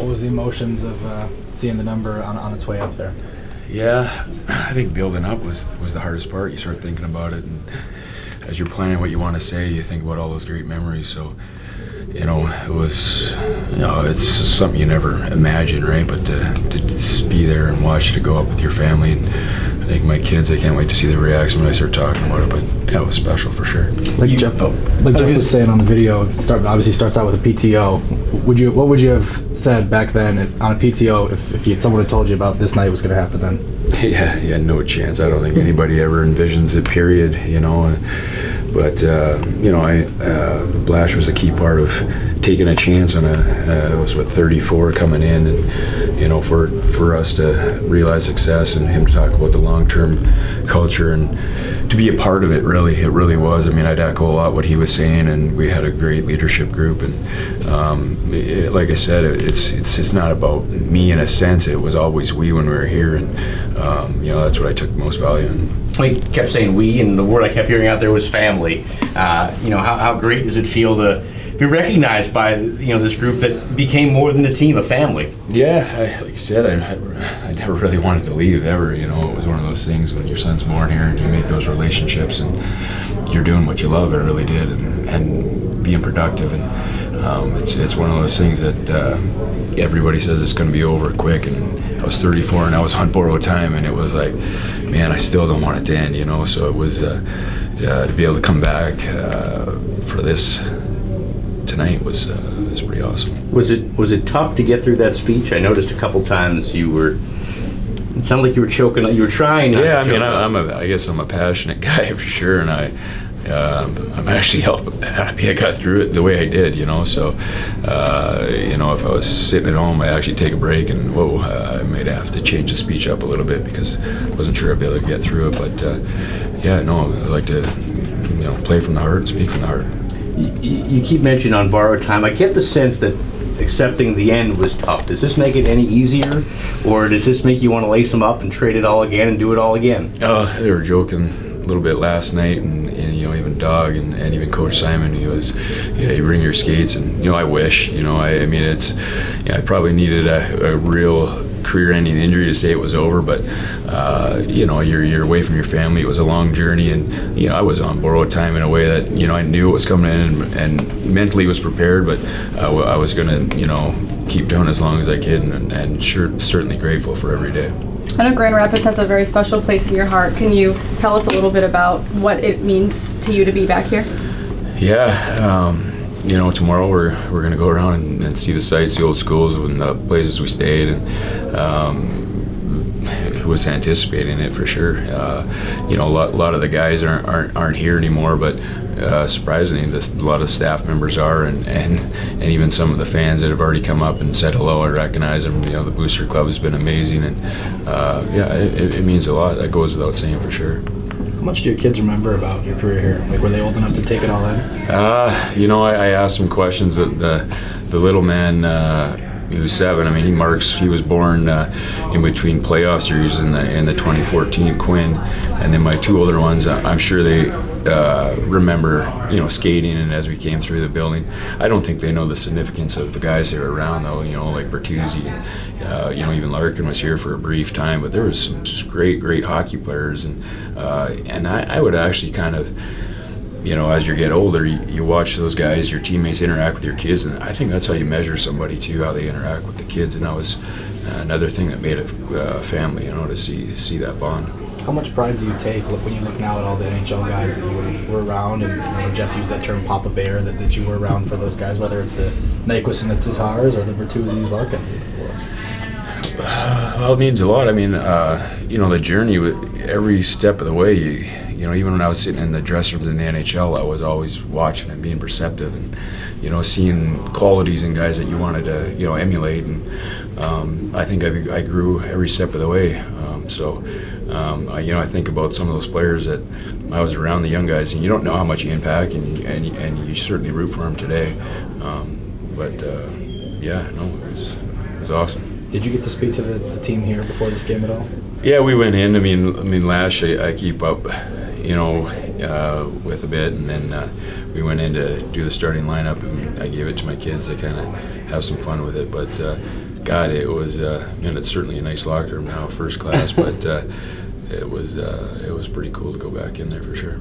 What was the emotions of seeing the number on its way up there? Yeah, I think building up was the hardest part. You start thinking about it, and as you're planning what you want to say, you think about all those great memories. So, it was, it's something you never imagine, right? But to just be there and watch it go up with your family, and I think my kids, I can't wait to see their reaction when I start talking about it. But yeah, it was special for sure. Like Jeff was saying on the video, obviously starts out with a PTO. What would you have said back then on a PTO if someone had told you about this night was going to happen then? Yeah, no chance. I don't think anybody ever envisions it, period, But, Blash was a key part of taking a chance on it was 34 coming in, and, for us to realize success and him to talk about the long-term culture and to be a part of it, it really was. I mean, I'd echo a lot what he was saying, and we had a great leadership group, and like I said, it's not about me in a sense. It was always we when we were here, and that's what I took most value in. He kept saying we, and the word I kept hearing out there was family. How great does it feel to be recognized by this group that became more than a team, a family? Yeah, like you said, I never really wanted to leave ever. It was one of those things when your son's born here and you make those relationships and you're doing what you love. I really did, and being productive, and it's one of those things that everybody says it's going to be over quick. And I was 34 and I was on borrowed time, and it was like, man, I still don't want it to end. So it was to be able to come back for this tonight was pretty awesome. Was it tough to get through that speech? I noticed a couple times it sounded like you were choking. You were trying not to choke. I guess I'm a passionate guy for sure, and I'm actually happy I got through it the way I did, So, if I was sitting at home, I actually take a break and I might have to change the speech up a little bit because I wasn't sure I'd be able to get through it. But I like to, play from the heart and speak from the heart. You keep mentioning on borrowed time. I get the sense that accepting the end was tough. Does this make it any easier, or does this make you want to lace them up and trade it all again and do it all again? They were joking a little bit last night, and even Doug and even Coach Simon, he was, you bring your skates, and I wish, I probably needed a real career-ending injury to say it was over, but you're away from your family. It was a long journey, and I was on borrowed time in a way that I knew it was coming in, and mentally was prepared, but I was going to keep doing as long as I could, and certainly grateful for every day. I know Grand Rapids has a very special place in your heart. Can you tell us a little bit about what it means to you to be back here? Yeah, tomorrow we're going to go around and see the sites, the old schools, and the places we stayed, and was anticipating it for sure. A lot of the guys aren't here anymore, but surprisingly, a lot of staff members are, and even some of the fans that have already come up and said hello. I recognize them. The Booster Club has been amazing, and it means a lot. That goes without saying for sure. How much do your kids remember about your career here? Like, were they old enough to take it all in? I asked some questions. The little man, he was 7. He was born in between playoff series in the 2014 Quinn, and then my 2 older ones, I'm sure they remember, skating, and as we came through the building. I don't think they know the significance of the guys that are around, though, like Bertuzzi, and even Larkin was here for a brief time, but there was some just great hockey players, and I would actually kind of, as you get older, you watch those guys, your teammates interact with your kids, and I think that's how you measure somebody too, how they interact with the kids, and that was another thing that made it family, to see that bond. How much pride do you take when you look now at all the NHL guys that you were around, and Jeff used that term Papa Bear, that you were around for those guys, whether it's the Nyquist and the Tatars or the Bertuzzis, Larkins? Well, it means a lot. The journey, every step of the way, even when I was sitting in the dressing rooms in the NHL, I was always watching and being perceptive, and seeing qualities in guys that you wanted to emulate, and I think I grew every step of the way. I think about some of those players that I was around, the young guys, and you don't know how much you impact, and you certainly root for them today. It was awesome. Did you get to speak to the team here before this game at all? Yeah, we went in. Lash, I keep up, with a bit, and then we went in to do the starting lineup, and I gave it to my kids to kind of have some fun with it. But God, it was, and it's certainly a nice locker room now, first class, but it was pretty cool to go back in there for sure.